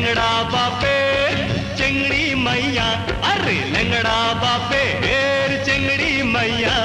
लंगड़ा बापेर चिंगड़ी मैया, अरे लंगड़ा बापेर चिंगड़ी मैया।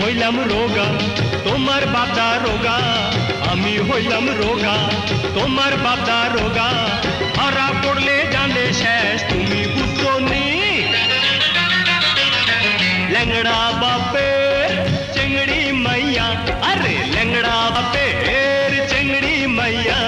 হইলাম রোগা তোমার বাপদা রোগা, আমি হইলাম রোগা তোমার বাপদা রোগা। ধরা পড়লে জানে শেষ তুমি বুঝতো নি। लंगड़ा बापेर चिंगड़ी मैया, अरे लंगड़ा बापेर चिंगड़ी मैया।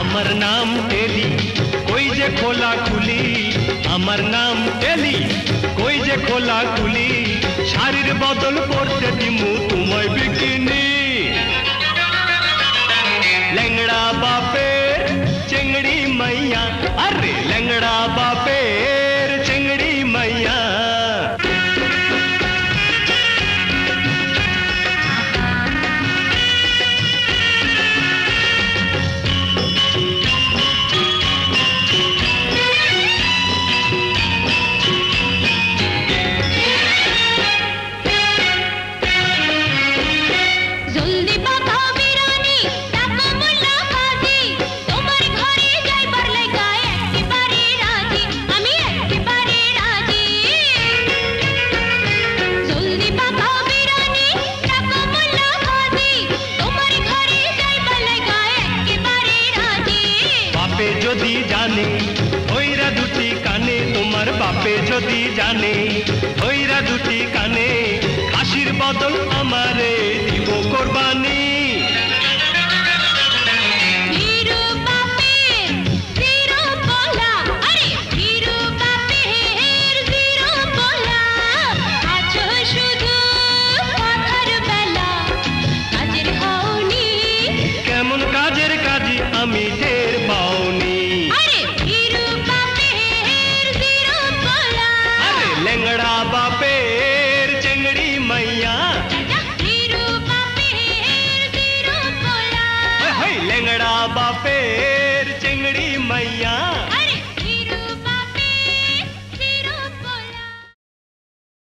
আমার নাম টেলি কই যে খোলা খুলি, আমার নাম টেলি কই যে খোলা খুলি। শাড়ির বদল পরতে দিমু তোমায় বিকিনি। लंगड़ा बापेर चिंगड़ी मैया, अरे लंगड़ा बापेर चिंगड़ी मैया। যদি জানে ওইরা দুটি কানে, তোমার বাপে যদি জানে ওইরা দুটি কানে, খাসির বদল আমারে দিব কোরবানি। কেমন কাজের কাজী আমি টের পাওনি। लंगड़ा बापेर चिंगड़ी मैया, लंगड़ा बापेर